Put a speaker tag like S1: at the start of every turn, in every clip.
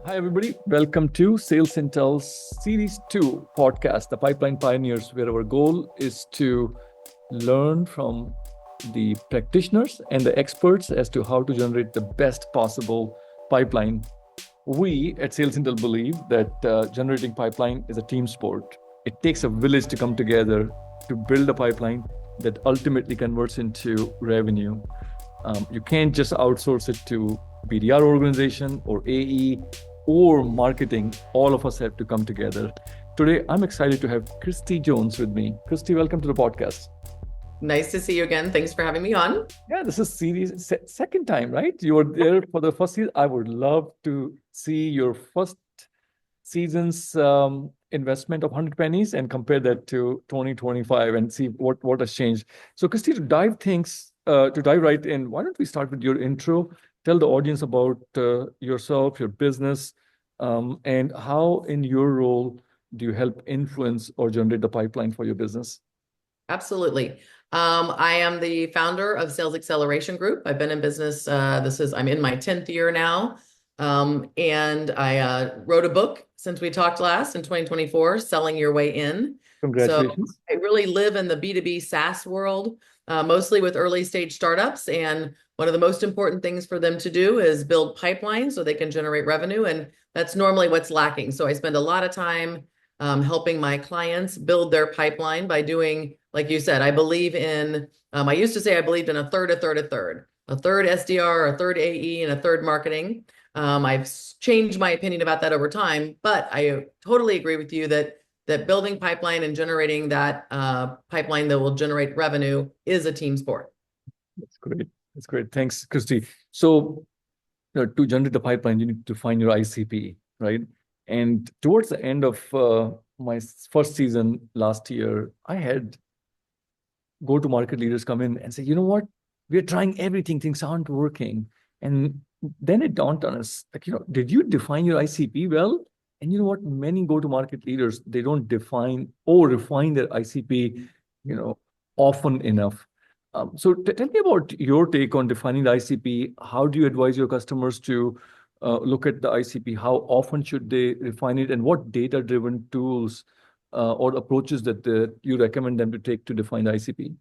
S1: Hi, everybody. Welcome to SalesIntel's Series 2 podcast, The Pipeline Pioneers, where our goal is to learn from the practitioners and the experts as to how to generate the best possible pipeline. We at SalesIntel believe that generating pipeline is a team sport. It takes a village to come together to build a pipeline that ultimately converts into revenue. You can't just outsource it to BDR organization or AE or marketing. All of us have to come together. Today, I'm excited to have Kristie Jones with me. Kristie, welcome to the podcast.
S2: Nice to see you again. Thanks for having me on.
S1: Yeah, this is series second time, right? You were there for the first season. I would love to see your first season's investment of 100 pennies and compare that to 2025 and see what has changed. So, Kristie, to dive right in, why don't we start with your intro? Tell the audience about yourself, your business, and how in your role do you help influence or generate the pipeline for your business?
S2: Absolutely. I am the founder of Sales Acceleration Group. I've been in business. I'm in my 10th year now. And I wrote a book since we talked last in 2024, Selling Your Way In. So
S1: Congratulations.
S2: I really live in the B2B SaaS world, mostly with early stage startups. And one of the most important things for them to do is build pipelines so they can generate revenue. And that's normally what's lacking. So I spend a lot of time helping my clients build their pipeline by doing, like you said, I believe in, I used to say I believed in a third SDR, a third AE, and a third marketing. I've changed my opinion about that over time, but I totally agree with you that building pipeline and generating that pipeline that will generate revenue is a team sport.
S1: That's great. That's great. Thanks, Kristie. So, to generate the pipeline, you need to find your ICP, right? And towards the end of my first season last year, I had go-to-market leaders come in and say, you know what? We're trying everything. Things aren't working. And then it dawned on us, like, did you define your ICP well? And you know what? Many go-to-market leaders, they don't define or refine their ICP, often enough. So tell me about your take on defining the ICP. How do you advise your customers to look at the ICP? How often should they refine it? And what data-driven tools or approaches that you recommend them to take to define the ICP?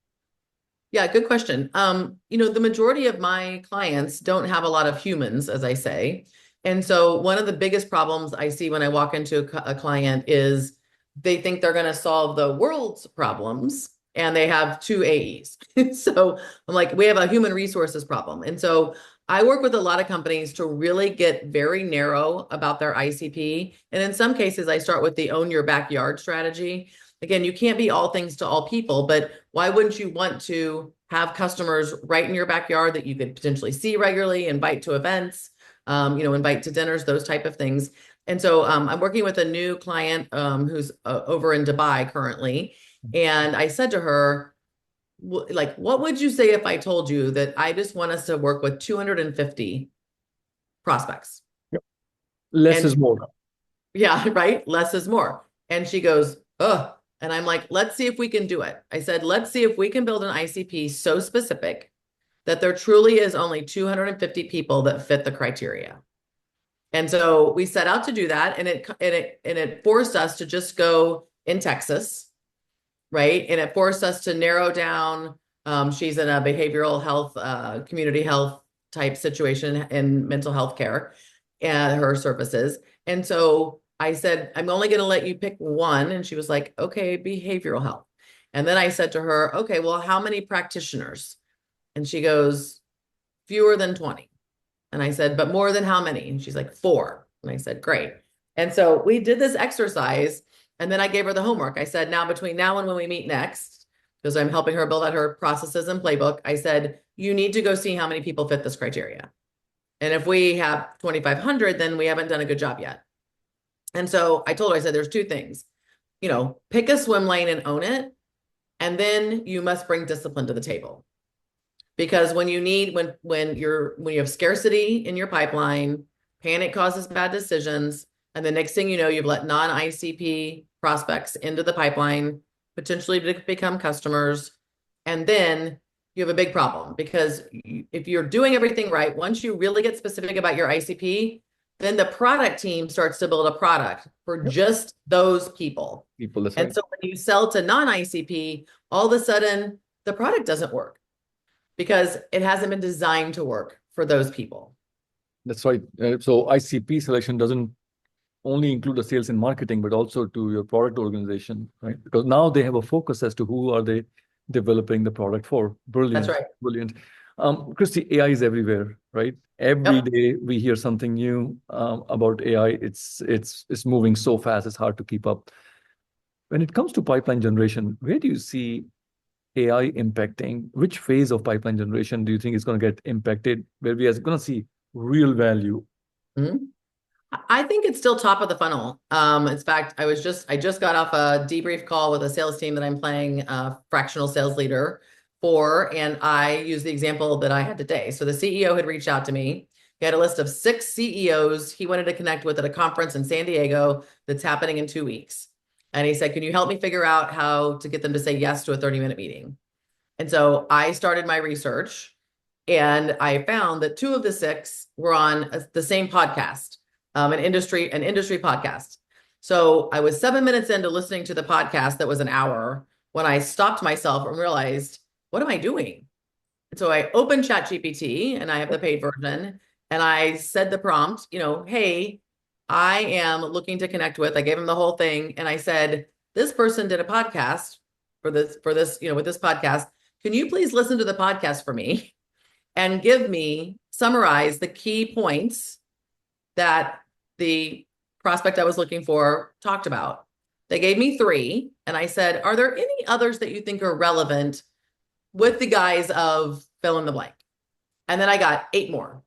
S2: Yeah, good question. The majority of my clients don't have a lot of humans, as I say. And so one of the biggest problems I see when I walk into a client is they think they're going to solve the world's problems and they have two AEs. So I'm like, we have a human resources problem. And so I work with a lot of companies to really get very narrow about their ICP. And in some cases, I start with the own your backyard strategy. Again, you can't be all things to all people, but why wouldn't you want to have customers right in your backyard that you could potentially see regularly, invite to events, invite to dinners, those type of things. And so I'm working with a new client who's over in Dubai currently. And I said to her, what would you say if I told you that I just want us to work with 250 prospects?
S1: Yep. Less
S2: And
S1: is more.
S2: Yeah, right? Less is more. And she goes, ugh. And I'm like, let's see if we can do it. I said, let's see if we can build an ICP so specific that there truly is only 250 people that fit the criteria. And so we set out to do that, and it forced us to just go in Texas, right? And it forced us to narrow down. She's in a behavioral health, community health type situation in mental health care and her services. And so I said, I'm only going to let you pick one. And she was like, okay, behavioral health. And then I said to her, okay, well, how many practitioners? And she goes, fewer than 20. And I said, but more than how many? And she's like, 4. And I said, great. And so we did this exercise. And then I gave her the homework. I said, now between now and when we meet next, because I'm helping her build out her processes and playbook, I said, you need to go see how many people fit this criteria. And if we have 2,500, then we haven't done a good job yet. And so I told her, I said, there's two things, pick a swim lane and own it. And then you must bring discipline to the table. Because when you have scarcity in your pipeline, panic causes bad decisions. And the next thing you know, you've let non-ICP prospects into the pipeline, potentially to become customers. And then you have a big problem, because if you're doing everything right, once you really get specific about your ICP, then the product team starts to build a product for
S1: Yep.
S2: just those people.
S1: People, that's
S2: And
S1: right.
S2: so when you sell to non-ICP, all of a sudden the product doesn't work because it hasn't been designed to work for those people.
S1: That's right. So ICP selection doesn't only include the sales and marketing, but also to your product organization, right? Because now they have a focus as to who are they developing the product for.
S2: That's
S1: Brilliant,
S2: right.
S1: brilliant. Kristie, AI is everywhere, right? Every
S2: Yep.
S1: day we hear something new about AI. It's moving so fast, it's hard to keep up. When it comes to pipeline generation, where do you see AI impacting? Which phase of pipeline generation do you think is going to get impacted, where we are going to see real value?
S2: Mhm. I think it's still top of the funnel. In fact, I just got off a debrief call with a sales team that I'm playing fractional sales leader for, and I used the example that I had today. So the CEO had reached out to me. He had a list of 6 CEOs he wanted to connect with at a conference in San Diego that's happening in 2 weeks. And he said, "Can you help me figure out how to get them to say yes to a 30-minute meeting?" And so I started my research, and I found that 2 of the 6 were on the same podcast, an industry podcast. So I was 7 minutes into listening to the podcast that was an hour when I stopped myself and realized, what am I doing? And so I opened ChatGPT, and I have the paid version, and I said the prompt, hey, I am looking to connect with, I gave him the whole thing. And I said, this person did a podcast for this, with this podcast. Can you please listen to the podcast for me and summarize the key points that the prospect I was looking for talked about? They gave me 3. And I said, are there any others that you think are relevant with the guise of fill in the blank? And then I got 8 more.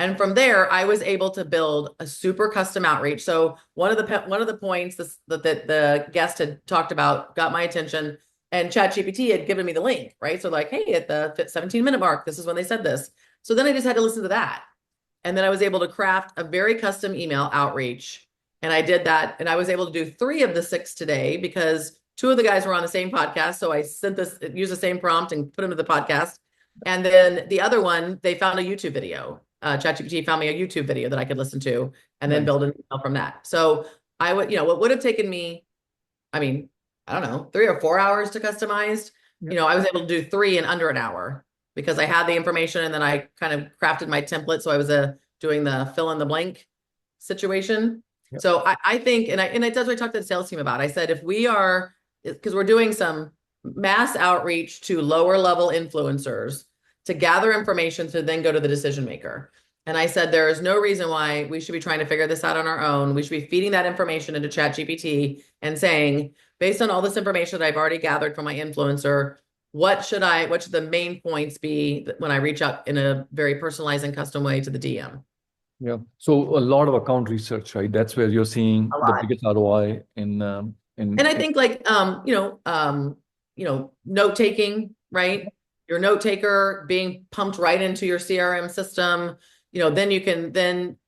S2: And from there, I was able to build a super custom outreach. So one of the points that the guest had talked about got my attention, and ChatGPT had given me the link, right? So like, hey, at the 17-minute mark, this is when they said this. So then I just had to listen to that. And then I was able to craft a very custom email outreach. And I did that. And I was able to do 3 of the 6 today because 2 of the guys were on the same podcast. So I used the same prompt and put them to the podcast. And then the other one, they found a YouTube video. ChatGPT found me a YouTube video that I could listen to and then
S1: Nice.
S2: build an email from that. So I would, what would have taken me, I mean, I don't know, 3 or 4 hours to customize,
S1: Yep.
S2: I was able to do 3 in under an hour because I had the information, and then I kind of crafted my template. So I was doing the fill in the blank situation.
S1: Yep.
S2: So I think, and that's what I talked to the sales team about. I said, because we're doing some mass outreach to lower level influencers to gather information to then go to the decision maker. And I said, there is no reason why we should be trying to figure this out on our own. We should be feeding that information into ChatGPT and saying, based on all this information that I've already gathered from my influencer, what should the main points be when I reach out in a very personalized and custom way to the DM?
S1: Yeah. So a lot of account research, right? That's where you're seeing
S2: A
S1: the
S2: lot.
S1: biggest ROI in
S2: And I think like, note taking, right? Your note taker being pumped right into your CRM system, then you can then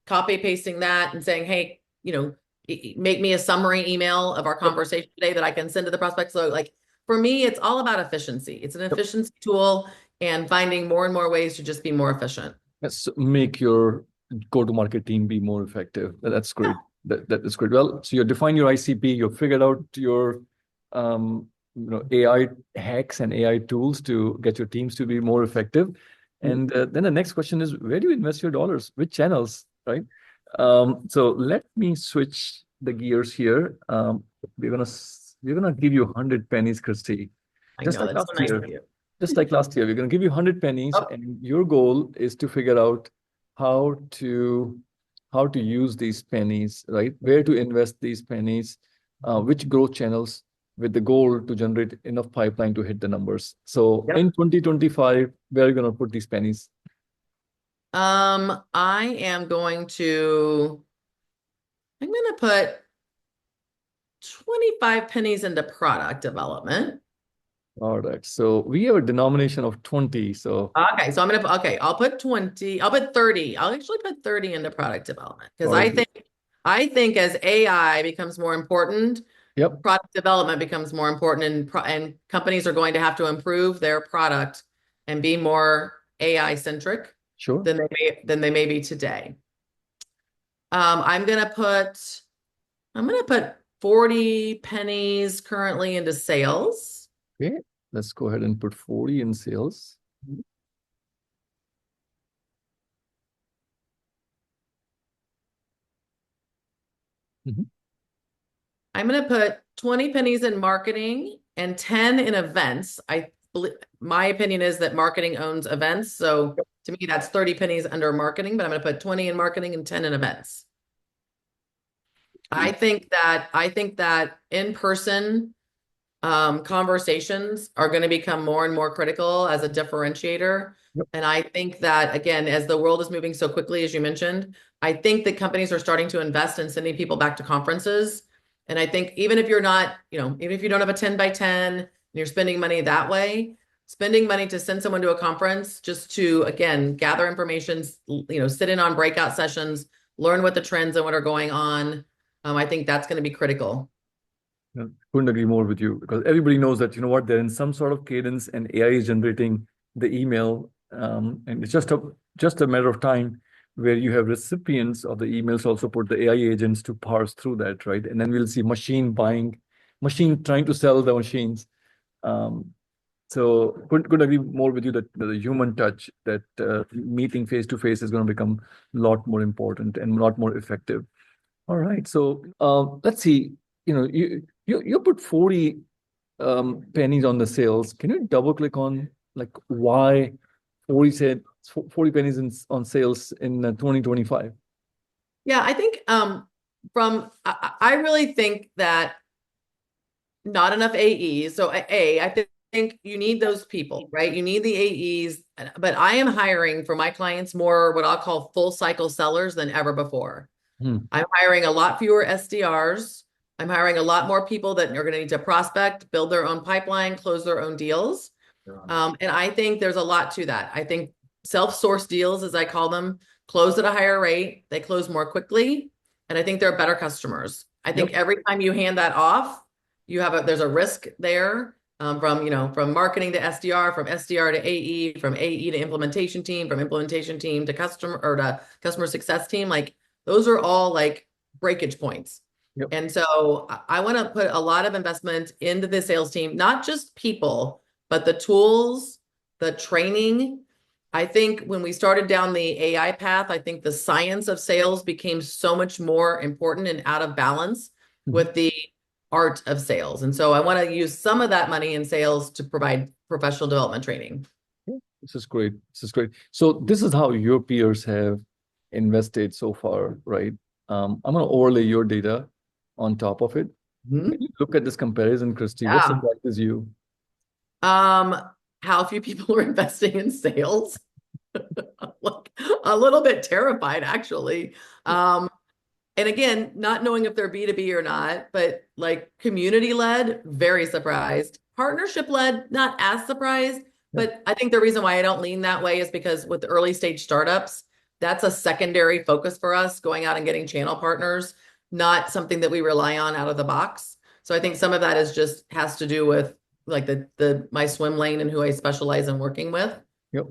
S2: copy pasting that and saying, hey, make me a summary email of our conversation today that I can send to the prospect. So like for me, it's all about efficiency. It's an efficiency tool and finding more and more ways to just be more efficient.
S1: Yes, make your go-to-market team be more effective. That's great. That is great. Well, so you define your ICP, you figured out your AI hacks and AI tools to get your teams to be more effective. And then the next question is, where do you invest your dollars? Which channels, right? So let me switch the gears here. We're gonna give you 100 pennies, Kristie,
S2: I
S1: just
S2: know
S1: like
S2: that's
S1: last
S2: so nice
S1: year.
S2: of you.
S1: Just like last year, we're going to give you 100 pennies,
S2: Oh,
S1: and your goal is to figure out how to use these pennies, right? Where to invest these pennies, which growth channels, with the goal to generate enough pipeline to hit the numbers. So
S2: yep.
S1: in 2025, where are you going to put these pennies?
S2: I am going to, I'm going to put 25 pennies into product development.
S1: All right. So we have a denomination of 20. So
S2: Okay, so I'll put 20, I'll put 30. I'll actually put 30 into product development because
S1: all right.
S2: I think as AI becomes more important,
S1: Yep.
S2: product development becomes more important, and companies are going to have to improve their product and be more AI centric
S1: Sure.
S2: than they may be today. I'm gonna put 40 pennies currently into sales.
S1: Okay, let's go ahead and put 40 in sales. Mhm.
S2: I'm gonna put 20 pennies in marketing and 10 in events. My opinion is that marketing owns events. So to me, that's 30 pennies under marketing, but I'm gonna put 20 in marketing and 10 in events. I think that in-person conversations are going to become more and more critical as a differentiator.
S1: Yep.
S2: And I think that, again, as the world is moving so quickly, as you mentioned, I think that companies are starting to invest in sending people back to conferences. And I think even if you're not, even if you don't have a 10 by 10 and you're spending money that way, spending money to send someone to a conference just to, again, gather information, sit in on breakout sessions, learn what the trends and what are going on. I think that's going to be critical.
S1: Yeah, couldn't agree more with you, because everybody knows that, you know what, they're in some sort of cadence and AI is generating the email. And it's just a matter of time where you have recipients of the emails also put the AI agents to parse through that, right? And then we'll see machine trying to sell the machines. So couldn't agree more with you that the human touch, that meeting face to face is going to become a lot more important and a lot more effective. All right. So let's see. You put 40 pennies on the sales. Can you double click on like why 40 pennies on sales in 2025?
S2: Yeah, I think I really think that not enough AEs. So I think you need those people, right? You need the AEs, but I am hiring for my clients more what I'll call full cycle sellers than ever before. I'm hiring a lot fewer SDRs. I'm hiring a lot more people that are going to need to prospect, build their own pipeline, close their own deals. And I think there's a lot to that. I think self-source deals, as I call them, close at a higher rate. They close more quickly. And I think they're better customers. I think every time you hand that off, there's a risk there, from marketing to SDR, from SDR to AE, from AE to implementation team, from implementation team to customer success team. Like those are all like breakage points.
S1: Yep.
S2: And so I want to put a lot of investment into the sales team, not just people, but the tools, the training. I think when we started down the AI path, I think the science of sales became so much more important and out of balance with the art of sales. And so I want to use some of that money in sales to provide professional development training.
S1: This is great. So this is how your peers have invested so far, right? I'm going to overlay your data on top of it. When you look at this comparison, Kristie, what surprises you?
S2: How few people are investing in sales. Like a little bit terrified, actually. And again, not knowing if they're B2B or not, but like community-led, very surprised. Partnership-led, not as surprised. But I think the reason why I don't lean that way is because with early stage startups, that's a secondary focus for us, going out and getting channel partners, not something that we rely on out of the box. So I think some of that has to do with like my swim lane and who I specialize in working with.
S1: Yep.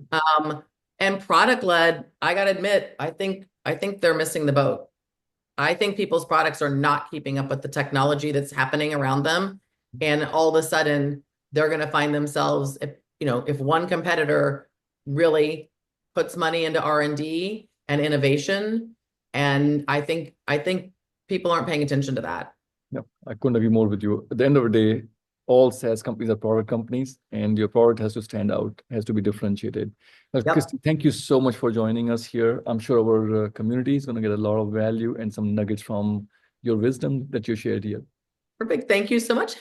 S2: And product led, I got to admit, I think they're missing the boat. I think people's products are not keeping up with the technology that's happening around them. And all of a sudden they're going to find themselves, if one competitor really puts money into R&D and innovation. And I think people aren't paying attention to that.
S1: No, I couldn't agree more with you. At the end of the day, all SaaS companies are product companies, and your product has to stand out, has to be differentiated. Kristie, thank you so much for joining us here. I'm sure our community is going to get a lot of value and some nuggets from your wisdom that you shared here.
S2: Perfect. Thank you so much.